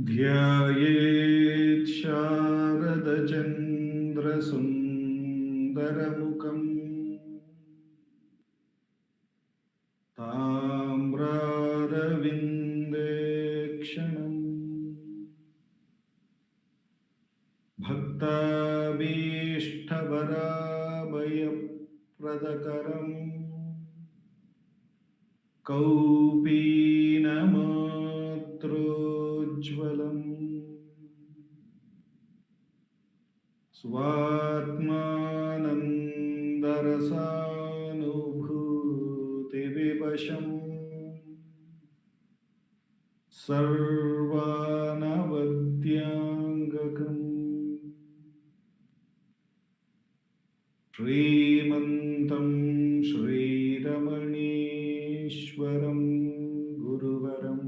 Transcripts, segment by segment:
ध्यायेत् शारदचन्द्रसुन्दरमुखम् ताम्रारविन्देक्षणम् भक्ताभीष्टवराभयप्रदकरम् कौपीनमात्रोज्ज्वलम् स्वात्मानन्दरसानुभूतिविवशम् सर्वानवद्याङ्गकम् श्रीमन्तं श्रीरमणीश्वरं गुरुवरं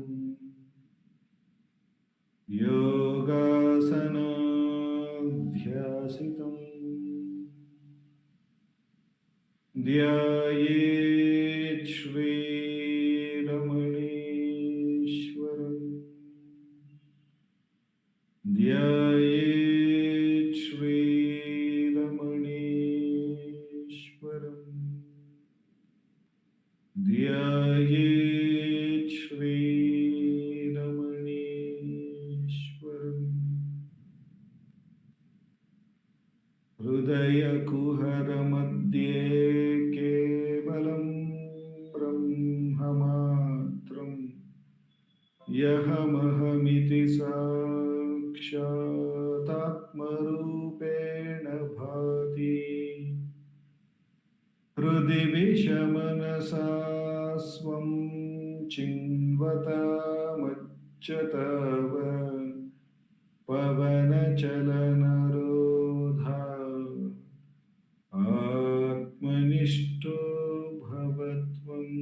योगासनाध्यासितं ध्यायेत् श्रीरमणीश्वरं ध्यायेत् श्रीरमणीश्वरं ध्यायेत् श्रीरमणीश्वरम् हृदयकुहरमध्ये केवलं ब्रह्ममात्रं यहमहमिति साक्षातात्मरूपेण भाति हृदि विषमनसा स्वं चिन्वतामच्युतव पवनचलनरोधा आत्मनिष्ठो भवत्वम्।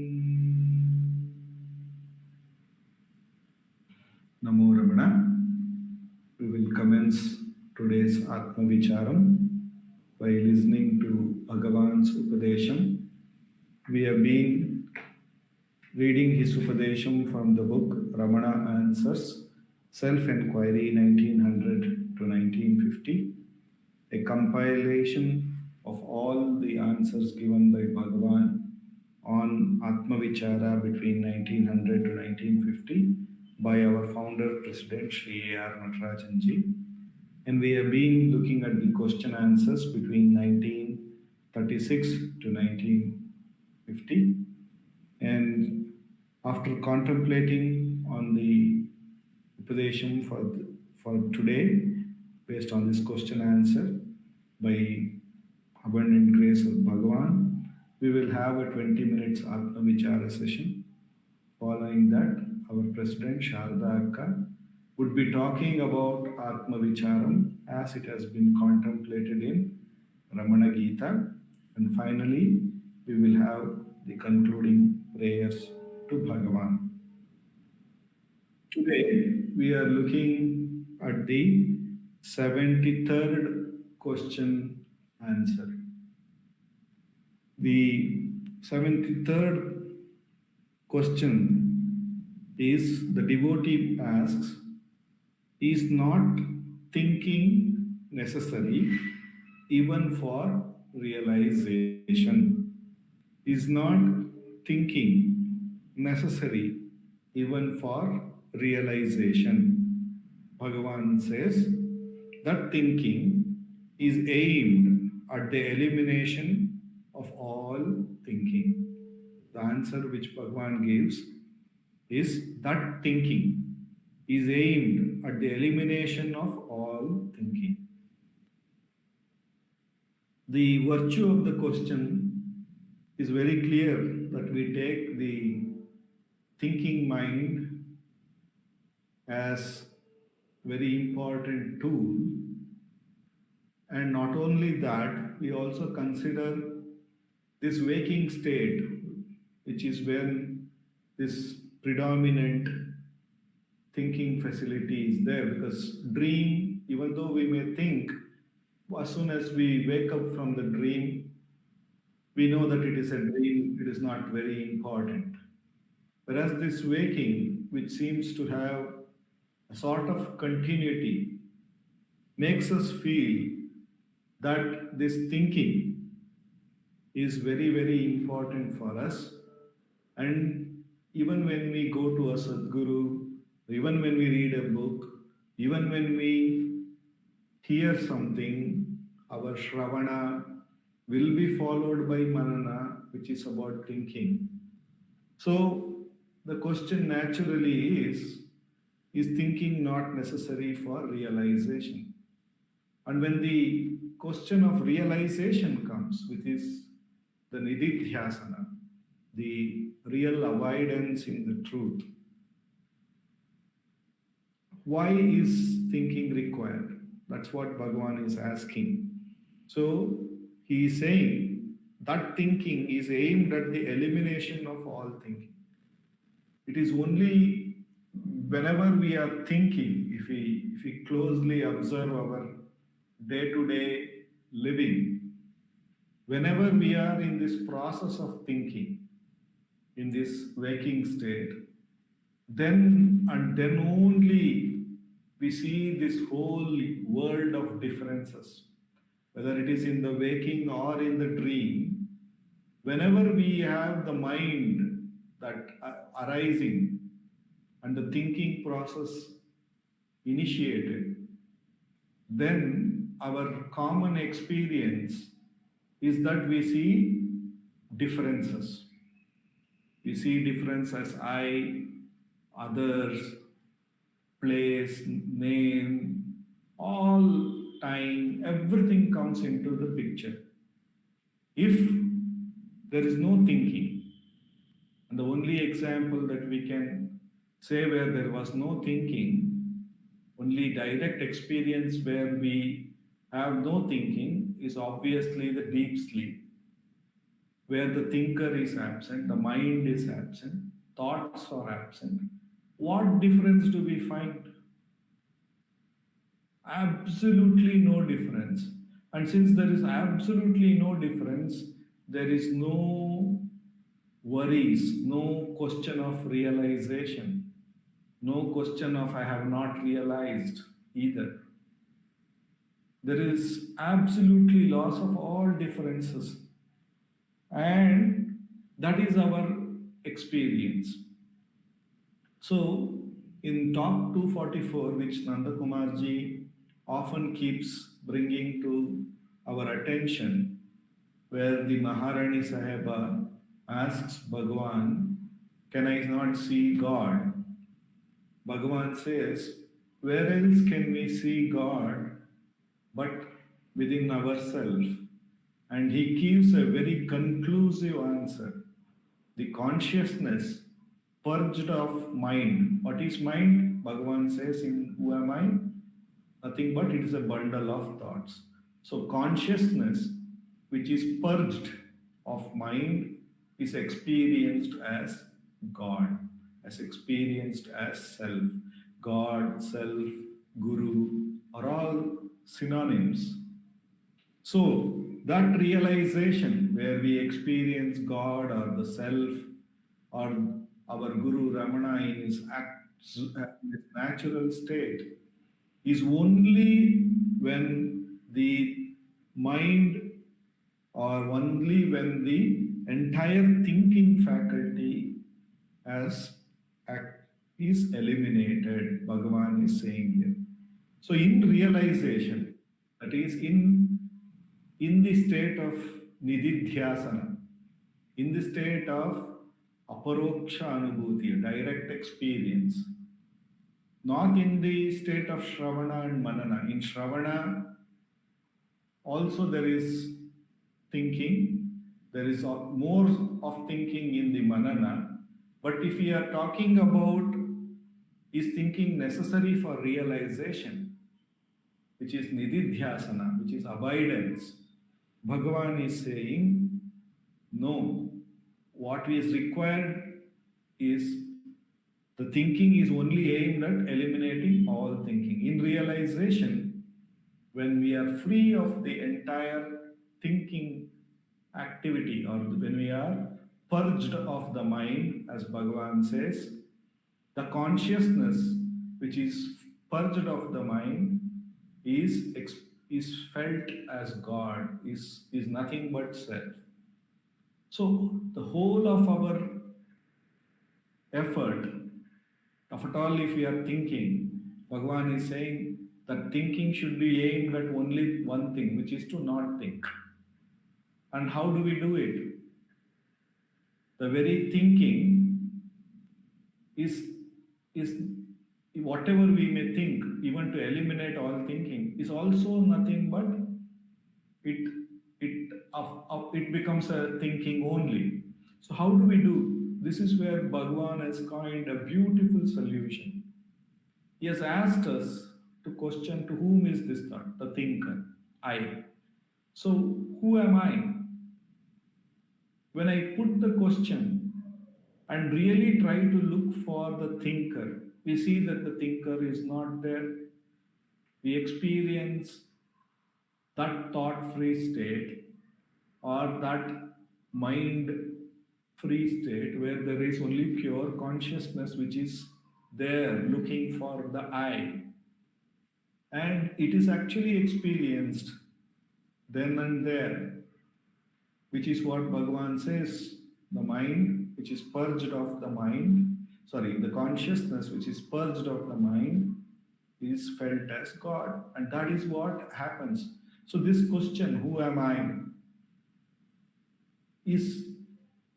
Namo Ramana. We will commence today's Atma Vicharam by listening to Bhagavan's Upadesham. We have been reading his Upadesham from the book Ramana Answers, Self-Enquiry 1900 to 1950, a compilation of all the answers given by Bhagavan on Atma Vichara between 1900 to 1950 by our founder, President Sri A.R. Natarajanji. And we have been looking at the question answers between 1936 to 1950. And after contemplating on the Upadesham for today, based on this question answer, by abundant grace of Bhagavan, we will have a 20 minutes Atma Vichara session. Following that, our President Sharda Akka would be talking about Atma Vicharam as it has been contemplated in Ramana Gita. And finally, we will have the concluding prayers to Bhagavan. Today, we are looking at the 73rd question answer. The 73rd question is, the devotee asks, is not thinking necessary even for realization? Is not thinking necessary even for realization? Bhagavan says that thinking is aimed at the elimination of all thinking. The answer which Bhagavan gives is that thinking is aimed at the elimination of all thinking. The virtue of the question is very clear, that we take the thinking mind as very important tool, and not only that, we also consider this waking state, which is when this predominant thinking facility is there. Because dream, even though we may think, as soon as we wake up from the dream, we know that it is a dream, it is not very important. Whereas this waking, which seems to have a sort of continuity, makes us feel that this thinking is very, very important for us. And even when we go to a Sadguru, even when we read a book, even when we hear something, our Shravana will be followed by Manana, which is about thinking. So the question naturally is thinking not necessary for realization? And when the question of realization comes, which is the nididhyasana, the real avoidance in the truth, why is thinking required? That's what Bhagavan is asking. So he is saying that thinking is aimed at the elimination of all thinking. It is only whenever we are thinking, if we closely observe our day-to-day living, whenever we are in this process of thinking, in this waking state, then and then only we see this whole world of differences, whether it is in the waking or in the dream. Whenever we have the mind that arising and the thinking process initiated, then our common experience is that we see differences. We see difference as I, others, place, name, all time, everything comes into the picture. If there is no thinking, and the only example that we can say where there was no thinking, only direct experience where we have no thinking is obviously the deep sleep, where the thinker is absent, the mind is absent, thoughts are absent. What difference do we find? Absolutely no difference. And since there is absolutely no difference, there is no worries, no question of realization, no question of I have not realized either. There is absolutely loss of all differences, and that is our experience. So, in Talk 244, which Nanda Kumarji often keeps bringing to our attention, where the Maharani Saheba asks Bhagavan, can I not see God? Bhagavan says, where else can we see God but within ourselves? And he gives a very conclusive answer. The consciousness purged of mind. What is mind? Bhagavan says in Who Am I? Nothing but it is a bundle of thoughts. So consciousness, which is purged of mind, is experienced as God, as experienced as self. God, self, Guru are all synonyms. So that realization where we experience God or the self or our Guru Ramana in his natural state is only when the mind or only when the entire thinking faculty as is eliminated, Bhagavan is saying here. So in realization, that is in the state of nididhyasana, in the state of aparoksha anubhuti, direct experience, not in the state of Shravana and Manana. In Shravana, also there is thinking, there is more of thinking in the Manana. But if we are talking about is thinking necessary for realization, which is nididhyasana, which is avoidance, Bhagavan is saying, no, what is required is the thinking is only aimed at eliminating all thinking. In realization, when we are free of the entire thinking activity, or when we are purged of the mind, as Bhagavan says, the consciousness which is purged of the mind is is felt as God, is nothing but self. So the whole of our effort, of at all, if we are thinking, Bhagavan is saying that thinking should be aimed at only one thing, which is to not think. And how do we do it? The very thinking is whatever we may think, even to eliminate all thinking, is also nothing but it it becomes a thinking only. So how do we do? This is where Bhagavan has coined a beautiful solution. He has asked us to question to whom is this thought, the thinker, I. So who am I? When I put the question and really try to look for the thinker, we see that the thinker is not there. We experience that thought free state or that mind free state where there is only pure consciousness which is there looking for the I. And it is actually experienced then and there, which is what Bhagavan says, the mind which is purged of the mind, sorry, the consciousness which is purged of the mind is felt as God. And that is what happens. So this question, who am I, is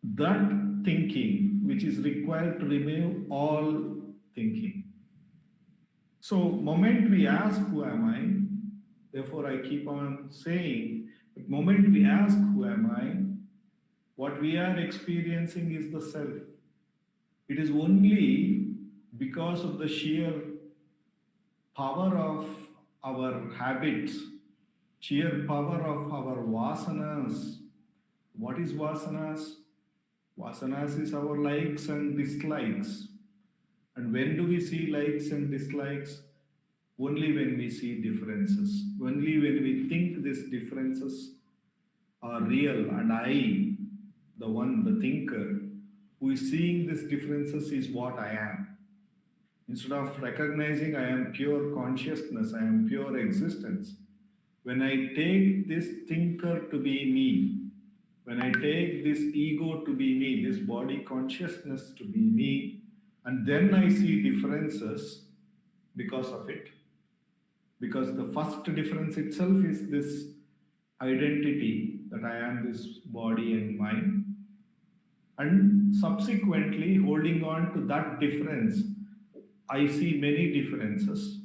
that thinking which is required to remove all thinking. So moment we ask who am I, therefore I keep on saying, the moment we ask who am I, what we are experiencing is the self. It is only because of the sheer power of our habits, sheer power of our vasanas. What is vasanas? Vasanas is our likes and dislikes. And when do we see likes and dislikes? Only when we see differences. Only when we think these differences are real and I, the one, the thinker, who is seeing these differences is what I am. Instead of recognizing I am pure consciousness, I am pure existence, when I take this thinker to be me, when I take this ego to be me, this body consciousness to be me, and then I see differences because of it, because the first difference itself is this identity that I am this body and mind, and subsequently holding on to that difference, I see many differences.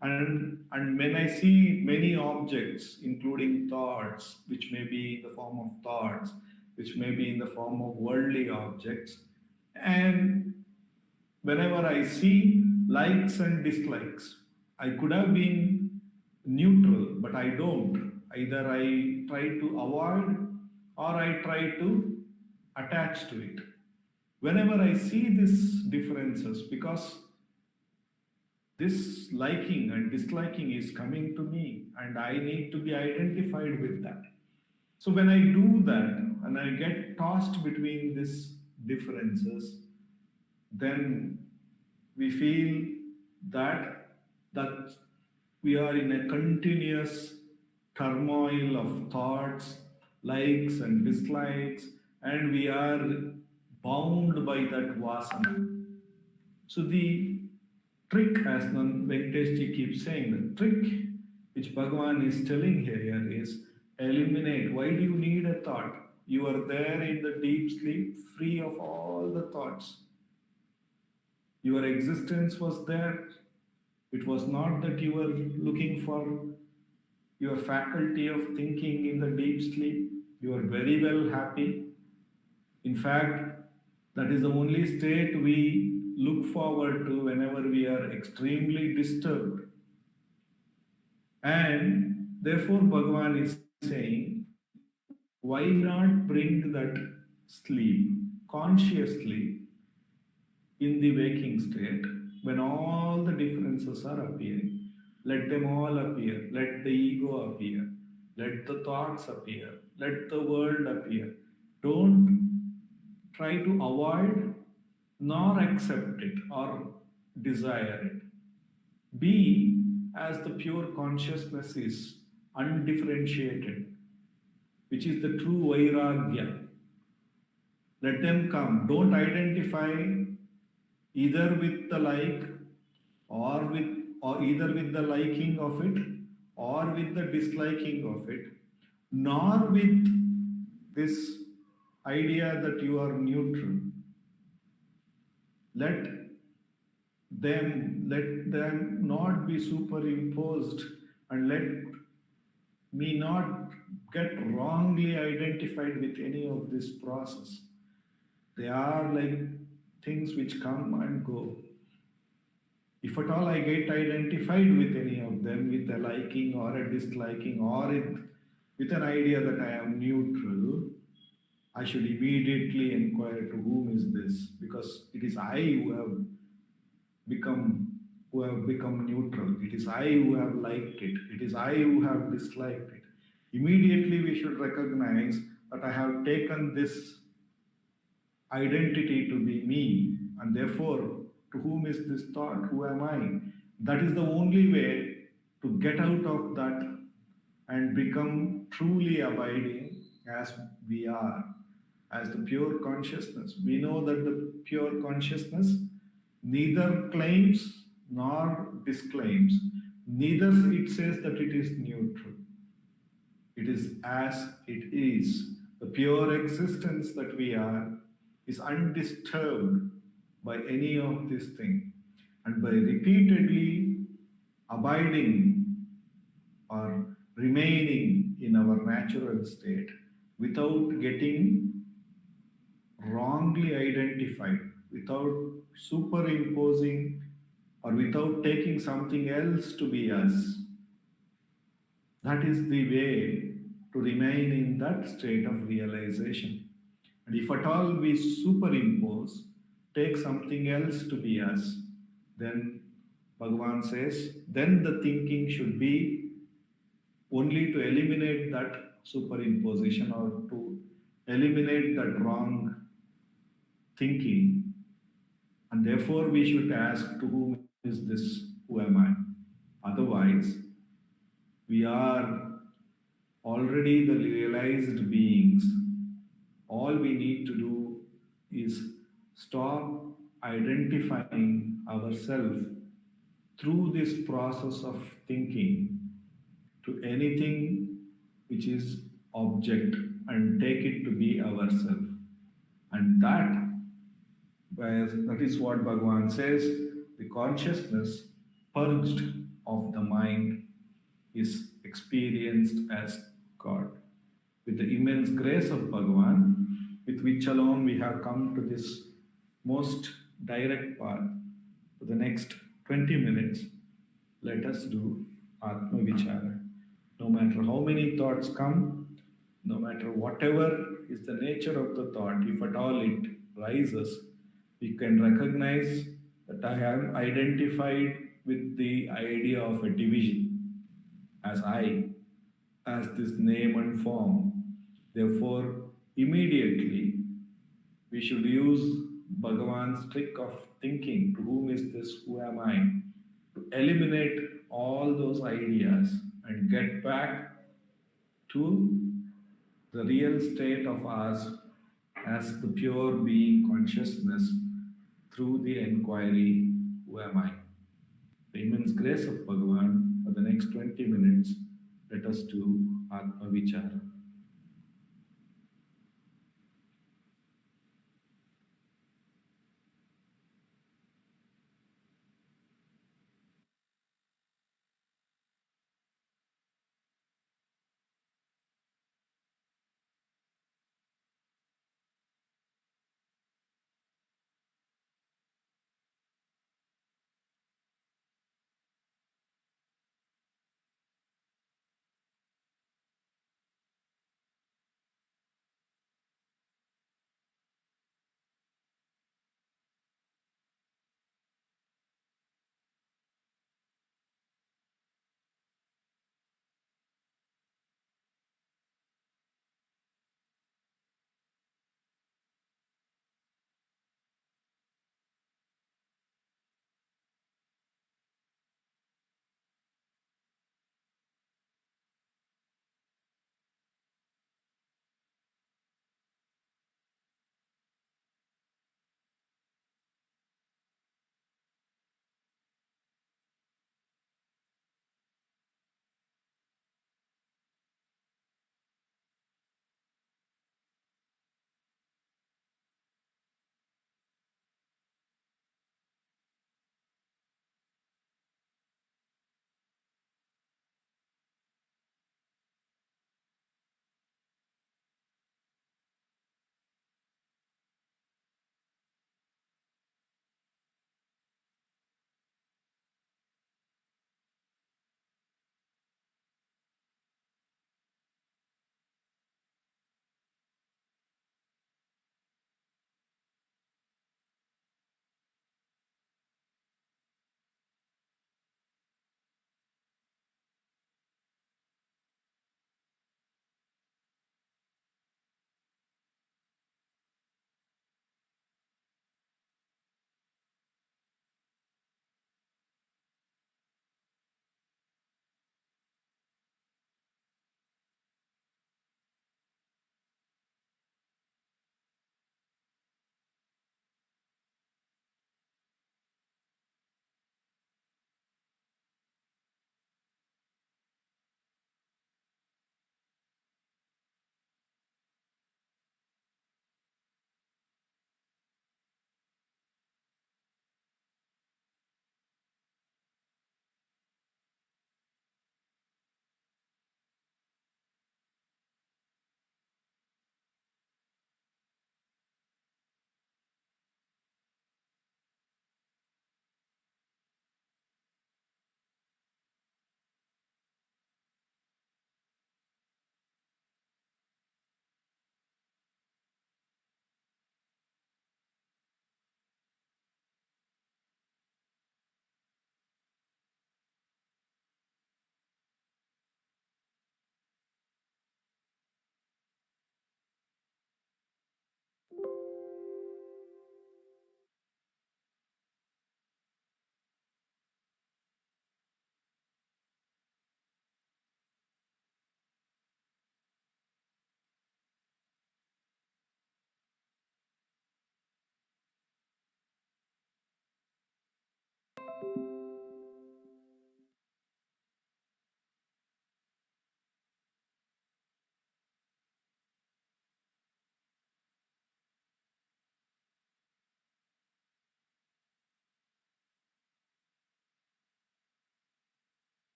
And when I see many objects, including thoughts, which may be in the form of thoughts, which may be in the form of worldly objects, and whenever I see likes and dislikes, I could have been neutral, but I don't. Either I try to avoid or I try to attach to it. Whenever I see these differences, because this liking and disliking is coming to me, and I need to be identified with that. So when I do that and I get tossed between these differences, then we feel that we are in a continuous turmoil of thoughts, likes and dislikes, and we are bound by that vasana. So the trick, as Venkateshji keeps saying, the trick which Bhagavan is telling here is eliminate. Why do you need a thought? You are there in the deep sleep, free of all the thoughts. Your existence was there. It was not that you were looking for your faculty of thinking in the deep sleep. You are very well happy. In fact, that is the only state we look forward to whenever we are extremely disturbed. And therefore, Bhagavan is saying, why not bring that sleep consciously in the waking state when all the differences are appearing? Let them all appear. Let the ego appear. Let the thoughts appear. Let the world appear. Don't try to avoid nor accept it or desire it. be as the pure consciousness is undifferentiated, which is the true vairagya. Let them come. Don't identify either with the like or with or either with the liking of it or with the disliking of it, nor with this idea that you are neutral. Let let them not be superimposed, and let me not get wrongly identified with any of this process. They are like things which come and go. If at all I get identified with any of them, with a liking or a disliking, or with an idea that I am neutral, I should immediately inquire to whom is this, because it is I become who have become neutral. It is I who have liked it. It is I who have disliked it. Immediately we should recognize that I have taken this identity to be me, and therefore, to whom is this thought? Who am I? That is the only way to get out of that and become truly abiding as we are, as the pure consciousness. We know that the pure consciousness neither claims nor disclaims, neither it says that it is neutral. It is as it is. The pure existence that we are is undisturbed by any of these things. And by repeatedly abiding or remaining in our natural state without getting wrongly identified, without superimposing or without taking something else to be us, that is the way to remain in that state of realization. And if at all we superimpose, take something else to be us, then Bhagavan says, then the thinking should be only to eliminate that superimposition or to eliminate that wrong thinking. And therefore we should ask, to whom is this? Who am I? Otherwise, we are already the realized beings. All we need to do is stop identifying ourselves through this process of thinking to anything which is object and take it to be ourself. And that is what Bhagavan says, the consciousness purged of the mind is experienced as God. With the immense grace of Bhagavan, with which alone we have come to this most direct path. For the next 20 minutes, let us do Atma Vichara. No matter how many thoughts come, no matter whatever is the nature of the thought, if at all it rises, we can recognize that I am identified with the idea of a division as I, as this name and form. Therefore, immediately we should use Bhagavan's trick of thinking, to whom is this, who am I, to eliminate all those ideas and get back to the real state of us as the pure being consciousness through the inquiry, who am I? The immense grace of Bhagavan, for the next 20 minutes, let us do Atma Vichara.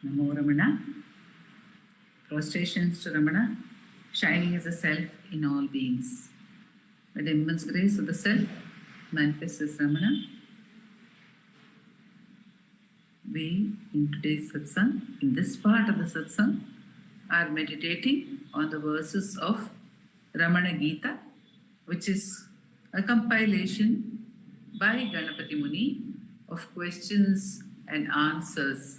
Namo Ramana. Prostrations to Ramana, shining as a self in all beings. By the immense grace of the self, manifests as Ramana, we, in today's satsang, in this part of the satsang, are meditating on the verses of Ramana Gita, which is a compilation by Ganapati Muni of questions and answers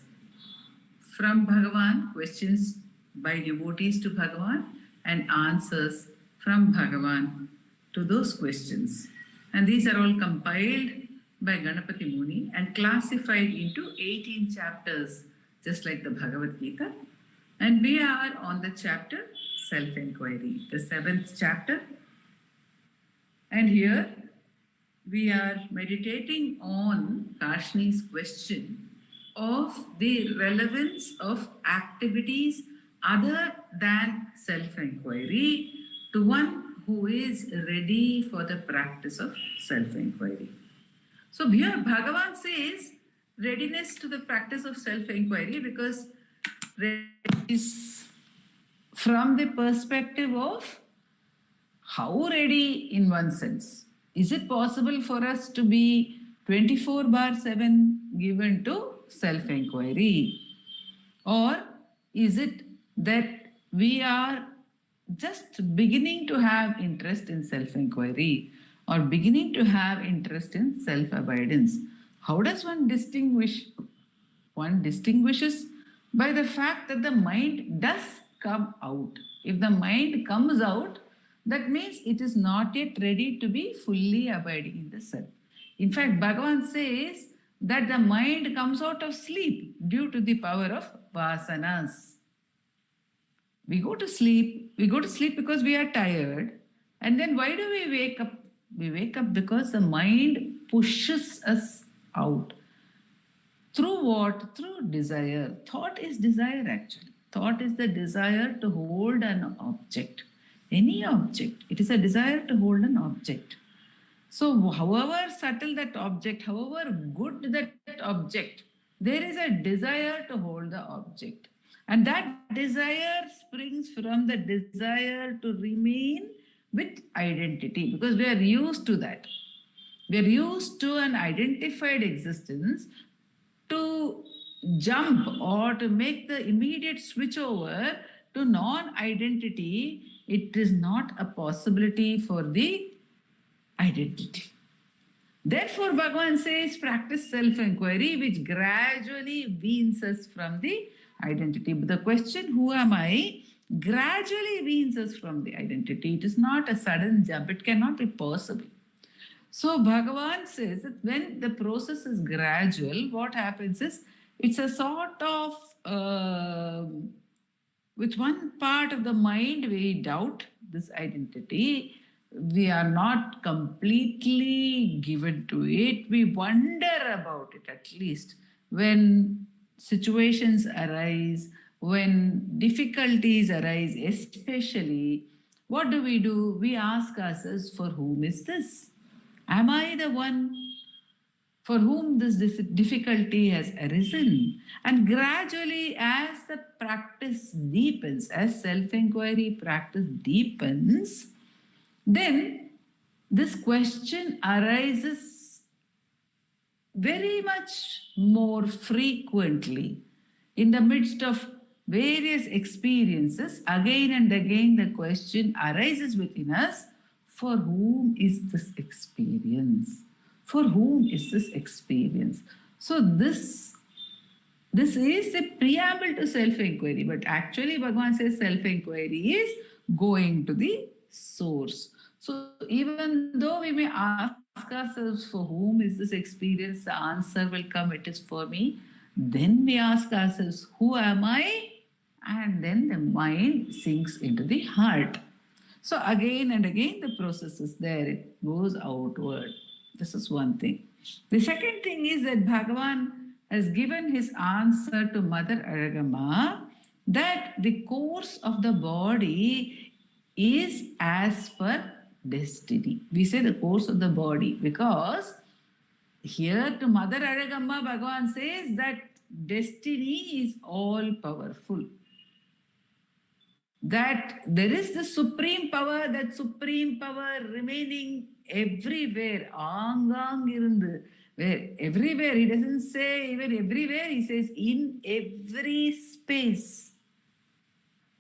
from Bhagavan, questions by devotees to Bhagavan, and answers from Bhagavan to those questions. And these are all compiled by Ganapati Muni and classified into 18 chapters, just like the Bhagavad Gita. And we are on the chapter Self-Enquiry, the 7th chapter. And here we are meditating on Kashni's question of the relevance of activities other than self-enquiry to one who is ready for the practice of self-enquiry. So here Bhagavan says readiness to the practice of self-enquiry, because is from the perspective of how ready in one sense. Is it possible for us to be 24/7 given to self-enquiry? Or is it that we are just beginning to have interest in self-enquiry or beginning to have interest in self-abidance? How does one distinguish? One distinguishes by the fact that the mind does come out. If the mind comes out, that means it is not yet ready to be fully abiding in the self. In fact, Bhagavan says that the mind comes out of sleep due to the power of vasanas. We go to sleep because we are tired. And then why do we wake up? We wake up because the mind pushes us out. Through what? Through desire. Thought is desire actually. Thought is the desire to hold an object. Any object. It is a desire to hold an object. So however subtle that object, however good that object, there is a desire to hold the object. And that desire springs from the desire to remain with identity, because we are used to that. We are used to an identified existence. To jump or to make the immediate switch over to non-identity, it is not a possibility for the identity. Therefore, Bhagavan says, practice self-enquiry, which gradually weans us from the identity. But the question, who am I, gradually weans us from the identity. It is not a sudden jump. It cannot be possible. So Bhagavan says that when the process is gradual, what happens is it's a sort of, with one part of the mind we doubt this identity. We are not completely given to it. We wonder about it at least. When situations arise, when difficulties arise especially, what do? We ask ourselves, for whom is this? Am I the one for whom this difficulty has arisen? And gradually, as the practice deepens, as self-enquiry practice deepens, then this question arises very much more frequently. In the midst of various experiences, again and again the question arises within us, for whom is this experience? For whom is this experience? So this is a preamble to self-enquiry, but actually Bhagavan says self-enquiry is going to the source. So even though we may ask ourselves, for whom is this experience? The answer will come, it is for me. Then we ask ourselves, who am I? And then the mind sinks into the heart. So again and again the process is there. It goes outward. This is one thing. The second thing is that Bhagavan has given his answer to Mother Aragama that the course of the body is as per destiny. We say the course of the body because here to Mother Aragama, Bhagavan says that destiny is all powerful. That there is the supreme power, that supreme power remaining everywhere, angang irundu, where everywhere, he doesn't say even everywhere, he says in every space.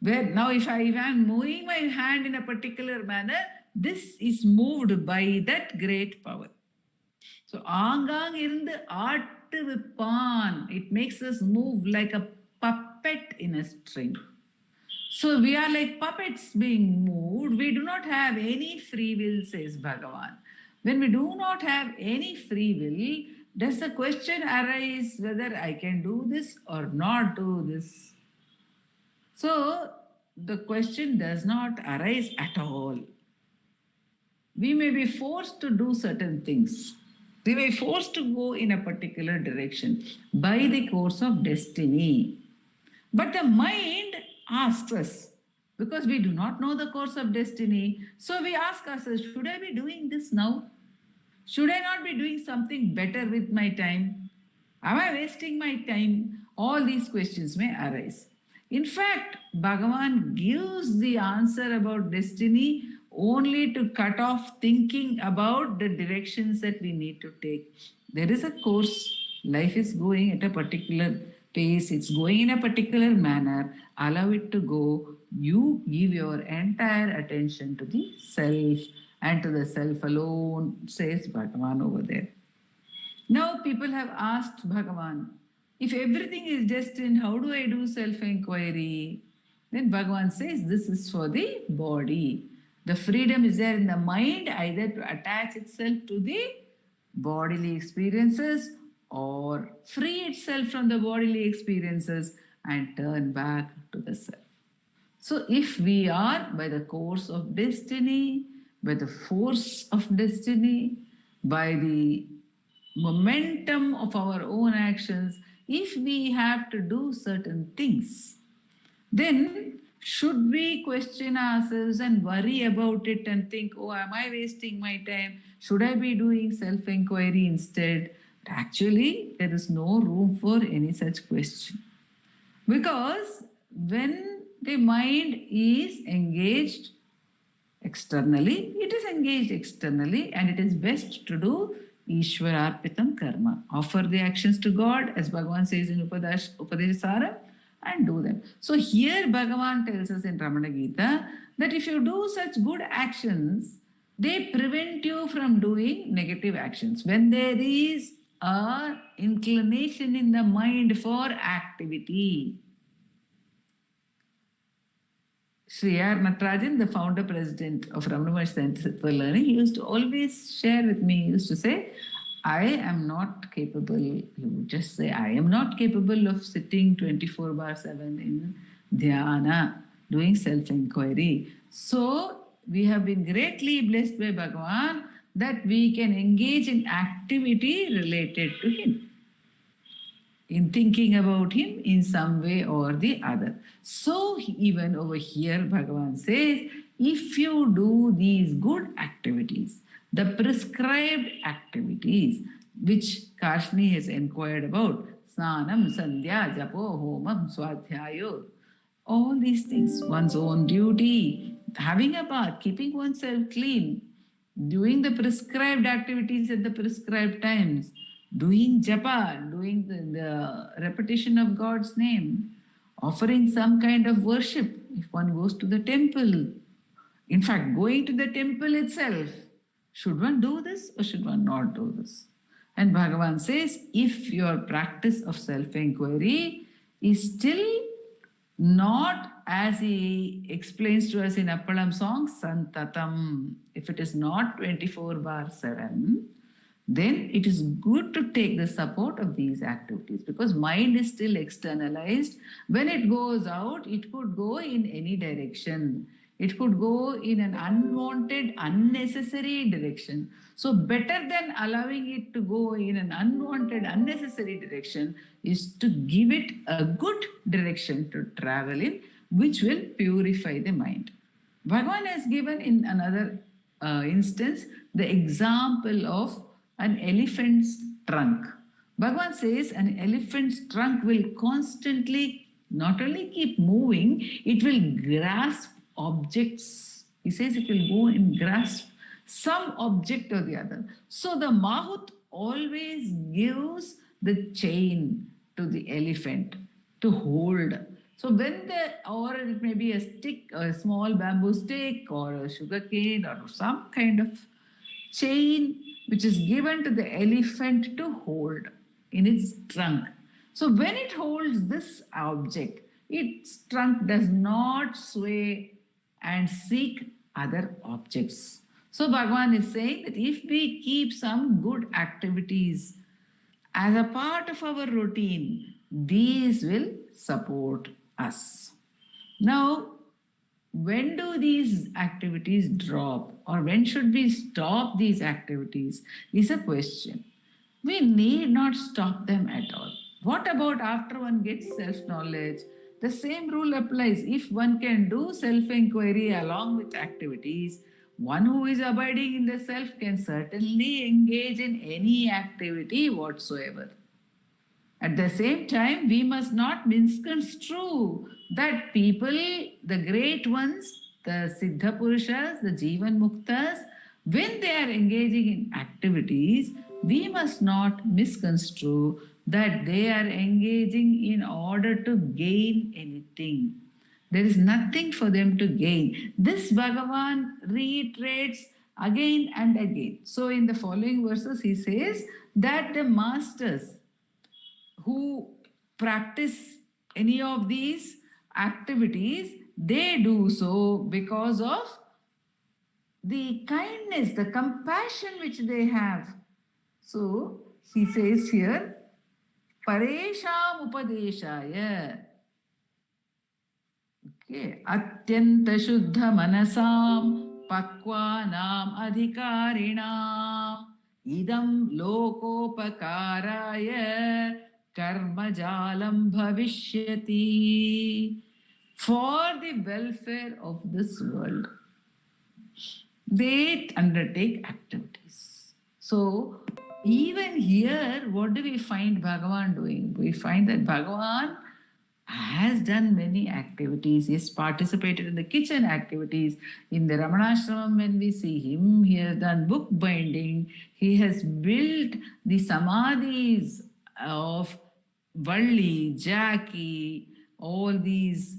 Where now if I am moving my hand in a particular manner, this is moved by that great power. So angang irundu aattu vippan, it makes us move like a puppet in a string. So we are like puppets being moved. We do not have any free will, says Bhagavan. When we do not have any free will, does the question arise whether I can do this or not do this? So the question does not arise at all. We may be forced to do certain things. We may be forced to go in a particular direction by the course of destiny. But the mind asks us, because we do not know the course of destiny, so we ask ourselves, should I be doing this now? Should I not be doing something better with my time? Am I wasting my time? All these questions may arise. In fact, Bhagavan gives the answer about destiny only to cut off thinking about the directions that we need to take. There is a course, life is going at a particular pace, it's going in a particular manner, allow it to go. You give your entire attention to the self and to the self alone, says Bhagavan over there. Now people have asked Bhagavan, if everything is destined, how do I do self-enquiry? Then Bhagavan says, this is for the body. The freedom is there in the mind either to attach itself to the bodily experiences or free itself from the bodily experiences and turn back to the self. So if we are by the course of destiny, by the force of destiny, by the momentum of our own actions, if we have to do certain things, then should we question ourselves and worry about it and think, oh, am I wasting my time? Should I be doing self-enquiry instead? Actually, there is no room for any such question. Because when the mind is engaged externally, it is engaged externally, and it is best to do Ishwararpitam karma. Offer the actions to God, as Bhagavan says in Upadesara, and do them. So here Bhagavan tells us in Ramana Gita that if you do such good actions, they prevent you from doing negative actions. When there is a inclination in the mind for activity. Sri R. Natarajan, the founder president of Ramanacentre for Learning, he used to always share with me, he used to say, I am not capable, he would just say, I am not capable of sitting 24/7 in dhyana, doing self-enquiry. So we have been greatly blessed by Bhagavan that we can engage in activity related to him, in thinking about him in some way or the other. So even over here Bhagavan says, if you do these good activities, the prescribed activities which Kashni has inquired about, Snanam, Sandhya, Japo, Homam, Swadhyayo, all these things, one's own duty, having a bath, keeping oneself clean, doing the prescribed activities at the prescribed times, doing japa, doing the repetition of God's name, offering some kind of worship if one goes to the temple. In fact, going to the temple itself, should one do this or should one not do this? And Bhagavan says, if your practice of self-enquiry is still not, as he explains to us in Appalam song, Santatam, if it is not 24/7, then it is good to take the support of these activities, because mind is still externalized. When it goes out, it could go in any direction. It could go in an unwanted, unnecessary direction. So better than allowing it to go in an unwanted, unnecessary direction is to give it a good direction to travel in, which will purify the mind. Bhagavan has given in another instance the example of an elephant's trunk. Bhagavan says an elephant's trunk will constantly not only keep moving, it will grasp objects. He says it will go and grasp some object or the other. So the Mahut always gives the chain to the elephant to hold. So when or it may be a stick, a small bamboo stick, or a sugar cane, or some kind of chain which is given to the elephant to hold in its trunk. So when it holds this object, its trunk does not sway and seek other objects. So Bhagavan is saying that if we keep some good activities as a part of our routine, these will support us. Now, when do these activities drop, or when should we stop these activities is a question. We need not stop them at all. What about after one gets self-knowledge? The same rule applies. If one can do self-enquiry along with activities, one who is abiding in the self can certainly engage in any activity whatsoever. At the same time, we must not misconstrue that people, the great ones, the Siddha Purushas, the Jivan Muktas, when they are engaging in activities, we must not misconstrue that they are engaging in order to gain anything. There is nothing for them to gain. This Bhagavan reiterates again and again. So, in the following verses, he says that the masters who practice any of these activities, they do so because of the kindness, the compassion which they have. So he says here, Paresham Upadeshaya. Okay. Atyanta Shuddha Manasam Pakwanam Adhikarinam Idam Lokopakaraya Karmajalam Bhavishyati. For the welfare of this world, they undertake activities. So, even here, what do we find Bhagavan doing? We find that Bhagavan has done many activities. He has participated in the kitchen activities. In the Ramanashramam, when we see him, he has done book binding. He has built the samadhis of Valli, Jackie, all these,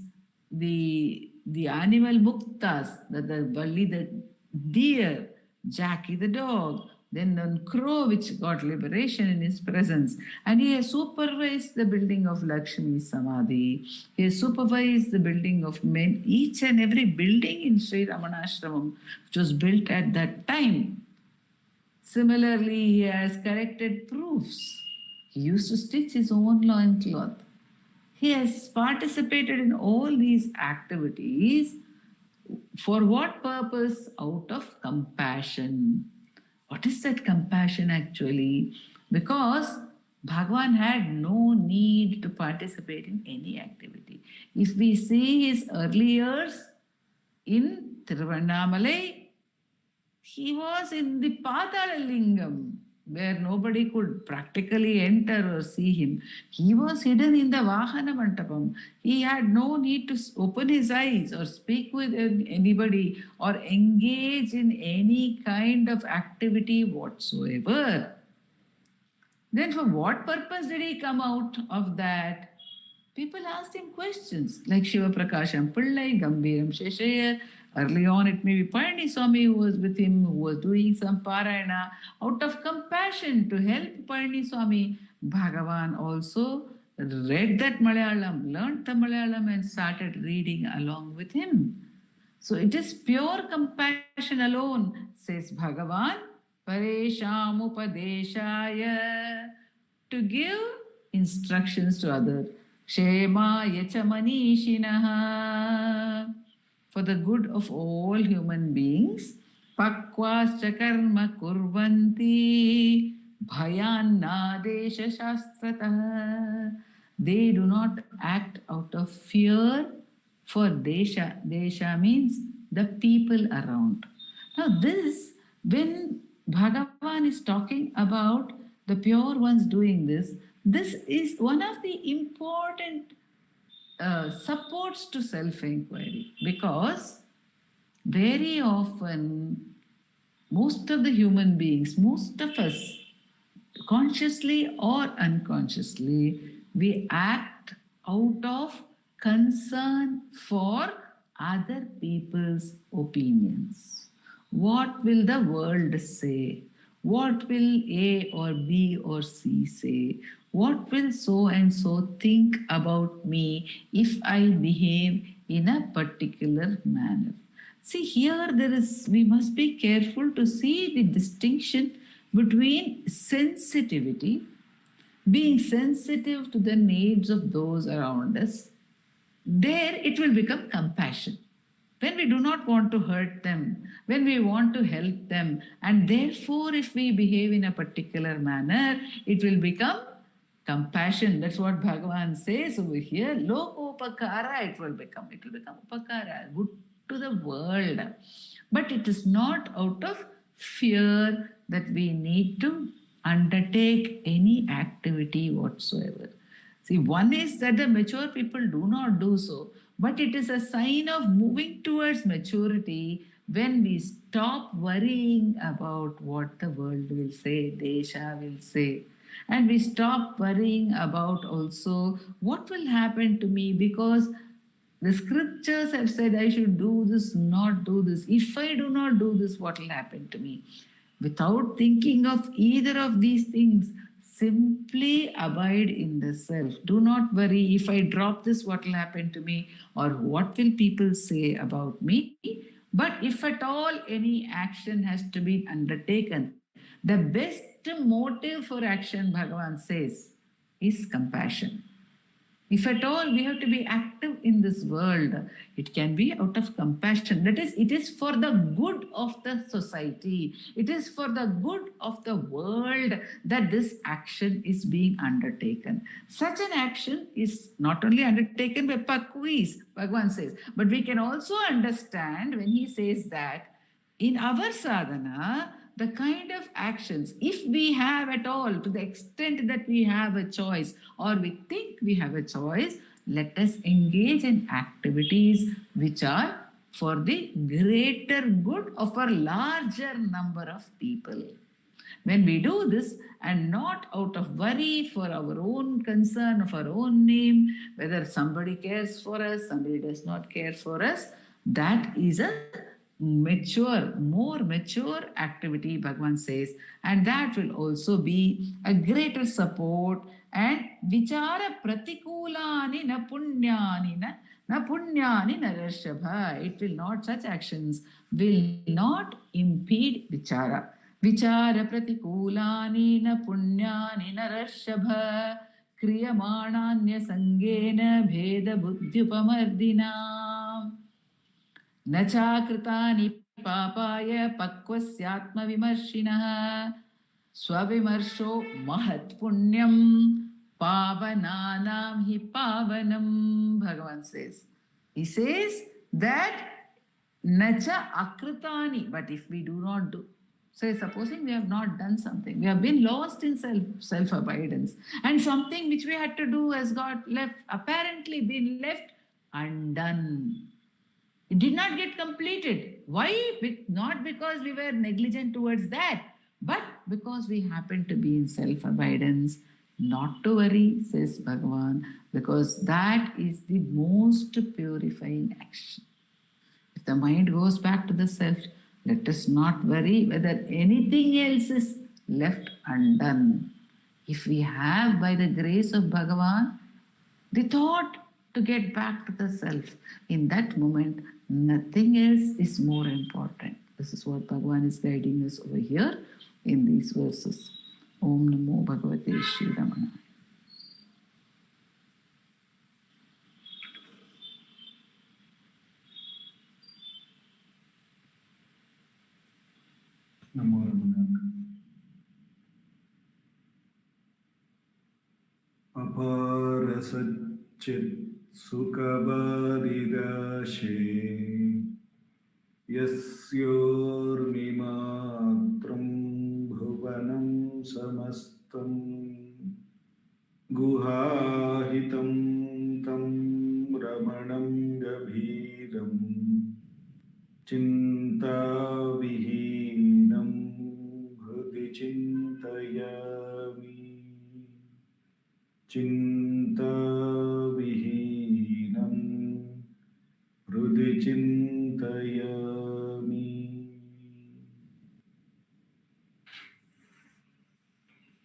the animal muktas, the Valli, the deer, Jackie the dog, then the crow which got liberation in his presence. And he has supervised the building of Lakshmi Samadhi. He has supervised the building of each and every building in Sri Ramanashramam, which was built at that time. Similarly, he has corrected proofs. He used to stitch his own loincloth. He has participated in all these activities. For what purpose? Out of compassion. What is that compassion actually? Because Bhagavan had no need to participate in any activity. If we see his early years in Tiruvannamalai, he was in the Patala Lingam, where nobody could practically enter or see him. He was hidden in the Vahana Mantapam. He had no need to open his eyes or speak with anybody or engage in any kind of activity whatsoever. Then for what purpose did he come out of that? People asked him questions like Shiva Prakasham Pillai, Gambiram Sheshayar. Early on, it may be Palani Swami who was with him, who was doing some parayana. Out of compassion to help Palani Swami, Bhagavan also read that Malayalam, learnt the Malayalam and started reading along with him. So it is pure compassion alone, says Bhagavan, Paresham Upadeshaya, to give instructions to others. Shema Yacha Manishinaha, for the good of all human beings. Pakvascha karma kurvanti bhayanna desha shastrataha. They do not act out of fear for desha. Desha means the people around. Now this, when Bhagavan is talking about the pure ones doing this. This is one of the important supports to self inquiry, because very often, most of the human beings, most of us, consciously or unconsciously, we act out of concern for other people's opinions. What will the world say? What will A or B or C say? What will so and so think about me if I behave in a particular manner? See, here we must be careful to see the distinction between sensitivity, being sensitive to the needs of those around us. There it will become compassion. When we do not want to hurt them, when we want to help them, and therefore if we behave in a particular manner, it will become compassion. That's what Bhagavan says over here. Lokopakara, it will become upakara, good to the world. But it is not out of fear that we need to undertake any activity whatsoever. See, one is that the mature people do not do so, but it is a sign of moving towards maturity when we stop worrying about what the world will say, Desha will say. And we stop worrying about also what will happen to me, because the scriptures have said I should do this, not do this. If I do not do this, what will happen to me? Without thinking of either of these things, simply abide in the self. Do not worry, if I drop this, what will happen to me, or what will people say about me. But if at all any action has to be undertaken, the best motive for action, Bhagavan says, is compassion. If at all we have to be active in this world, it can be out of compassion. That is, it is for the good of the society, it is for the good of the world that this action is being undertaken. Such an action is not only undertaken by Pakvis, Bhagavan says, but we can also understand when he says that in our sadhana, the kind of actions, if we have at all, to the extent that we have a choice or we think we have a choice, let us engage in activities which are for the greater good of a larger number of people. When we do this, and not out of worry for our own concern, of our own name, whether somebody cares for us, somebody does not care for us, that is a more mature activity, Bhagavan says, and that will also be a greater support. And vichara pratikulani na punyani na punyani na rashabha. It will not, such actions will not impede vichara. Vichara pratikulani na punyani na rashabha. Kriyamananya sangena bheda buddhyupamardina. न चाकृतानि पापाय पक्वस्यात्मविमर्शिनः स्वविमर्शो महत्पुण्यं पावनानां हि पावनम. Bhagavan says. He says that nacha akritani, but if we do not do, say supposing we have not done something, we have been lost in self-abidance, and something which we had to do has got left, apparently been left undone. It did not get completed. Why? Not because we were negligent towards that, but because we happened to be in self-abidance. Not to worry, says Bhagavan, because that is the most purifying action. If the mind goes back to the self, let us not worry whether anything else is left undone. If we have, by the grace of Bhagavan, the thought to get back to the self, in that moment, nothing else is more important. This is what Bhagavan is guiding us over here in these verses. Om Namo Bhagavate Shri Ramana. Namo Ramana. Apara Satchit Sukhabadidashe Yasyormimatram Bhuvanam Samastam गुहाहितं तं रमणं गभीरं चिन्ताविहीनं हृदि चिन्तयामि चिन्ताविहीनं हृदि चिन्तयामि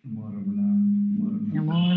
नमो रमण, नमो रमण। Namo